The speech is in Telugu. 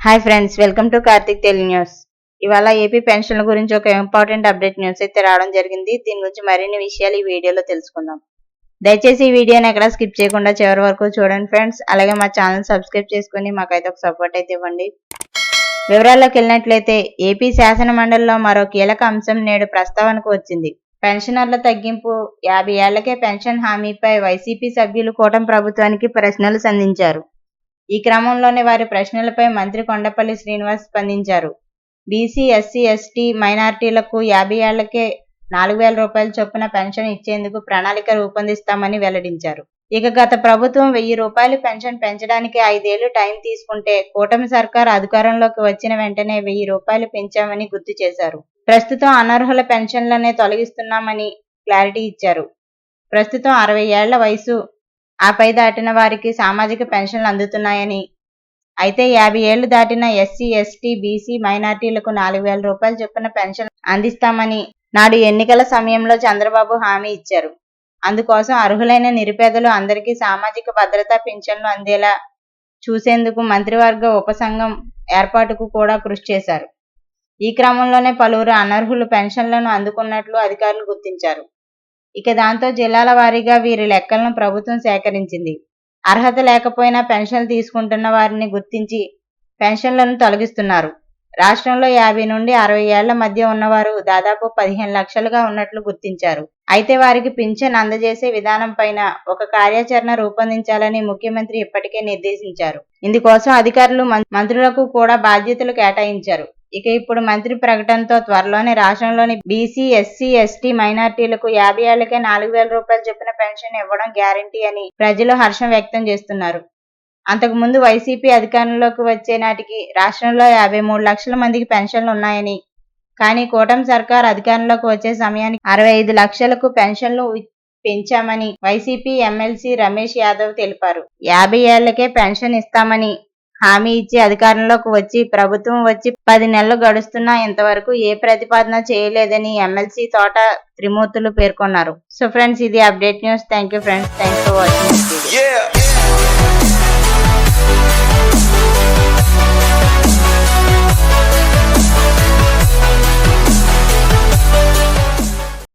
Hi friends, welcome to Karthik Telugu news. ఇవాళ ఏపీ పెన్షన్ల గురించి ఒక ఇంపార్టెంట్ అప్డేట్ న్యూస్ అయితే రావడం జరిగింది. దీని గురించి మరిన్ని విషయాలు ఈ వీడియోలో తెలుసుకుందాం. దయచేసి ఈ వీడియోని ఎక్కడ స్కిప్ చేయకుండా చివరి వరకు చూడండి ఫ్రెండ్స్. అలాగే మా ఛానల్ సబ్స్క్రైబ్ చేసుకుని మాకైతే ఒక సపోర్ట్ అయితే ఇవ్వండి. వివరాల్లోకి వెళ్ళినట్లయితే ఏపీ శాసన మండలిలో మరో కీలక అంశం నేడు ప్రస్తావనకు వచ్చింది. పెన్షనర్ల తగ్గింపు, 50 ఏళ్లకే పెన్షన్ హామీపై వైసీపీ సభ్యులు కూటమి ప్రభుత్వానికి ప్రశ్నలు సంధించారు. ఈ క్రమంలోనే వారి ప్రశ్నలపై మంత్రి కొండపల్లి శ్రీనివాస్ స్పందించారు. బీసీ, ఎస్సీ, ఎస్టీ, మైనారిటీలకు 50 ఏళ్లకే 4,000 రూపాయల చొప్పున పెన్షన్ ఇచ్చేందుకు ప్రణాళిక రూపొందిస్తామని వెల్లడించారు. ఇక గత ప్రభుత్వం 1,000 రూపాయలు పెన్షన్ పెంచడానికి 5 ఏళ్లు టైం తీసుకుంటే కూటమి సర్కార్ అధికారంలోకి వచ్చిన వెంటనే 1,000 రూపాయలు పెంచామని గుర్తు చేశారు. ప్రస్తుతం అనర్హుల పెన్షన్లనే తొలగిస్తున్నామని క్లారిటీ ఇచ్చారు. ప్రస్తుతం 60 ఏళ్ల వయసు ఆపై దాటిన వారికి సామాజిక పెన్షన్లు అందుతున్నాయని, అయితే 50 ఏళ్లు దాటిన ఎస్సీ, ఎస్టీ, బీసీ, మైనారిటీలకు 4,000 రూపాయల చొప్పున పెన్షన్ అందిస్తామని నాడు ఎన్నికల సమయంలో చంద్రబాబు హామీ ఇచ్చారు. అందుకోసం అర్హులైన నిరుపేదలు అందరికీ సామాజిక భద్రతా పెన్షన్లు అందేలా చూసేందుకు మంత్రివర్గ ఉపసంఘం ఏర్పాటుకు కూడా కృషి చేశారు. ఈ క్రమంలోనే పలువురు అనర్హులు పెన్షన్లను అందుకున్నట్లు అధికారులు గుర్తించారు. ఇక దాంతో జిల్లాల వారీగా వీరి లెక్కలను ప్రభుత్వం సేకరించింది. అర్హత లేకపోయినా పెన్షన్లు తీసుకుంటున్న వారిని గుర్తించి పెన్షన్లను తొలగిస్తున్నారు. రాష్ట్రంలో 50 నుండి 60 ఏళ్ల మధ్య ఉన్నవారు దాదాపు 15 లక్షలుగా ఉన్నట్లు గుర్తించారు. అయితే వారికి పింఛన్ అందజేసే విధానం పైన ఒక కార్యాచరణ రూపొందించాలని ముఖ్యమంత్రి ఇప్పటికే నిర్దేశించారు. ఇందుకోసం అధికారులు, మంత్రులకు కూడా బాధ్యతలు కేటాయించారు. ఇక ఇప్పుడు మంత్రి ప్రకటనతో త్వరలోనే రాష్ట్రంలోని బీసీ, ఎస్సీ, ఎస్టీ, మైనారిటీలకు 50 ఏళ్లకే 4,000 రూపాయల చొప్పున పెన్షన్ ఇవ్వడం గ్యారంటీ అని ప్రజలు హర్షం వ్యక్తం చేస్తున్నారు. అంతకుముందు వైసీపీ అధికారంలోకి వచ్చే నాటికి రాష్ట్రంలో 53 లక్షల మందికి పెన్షన్లు ఉన్నాయని, కానీ కూటమి సర్కార్ అధికారంలోకి వచ్చే సమయానికి 65 లక్షలకు పెన్షన్లు పెంచామని వైసీపీ ఎమ్మెల్సీ రమేష్ యాదవ్ తెలిపారు. 50 ఏళ్లకే పెన్షన్ ఇస్తామని హామీ ఇచ్చి అధికారంలోకి వచ్చి ప్రభుత్వం వచ్చి 10 నెలలు గడుస్తున్నా ఇంతవరకు ఏ ప్రతిపాదన చేయలేదని ఎమ్మెల్సీ తోట త్రిమూర్తులు పేర్కొన్నారు. సో ఫ్రెండ్స్, ఇది update news. Thank you friends. Thanks for watching.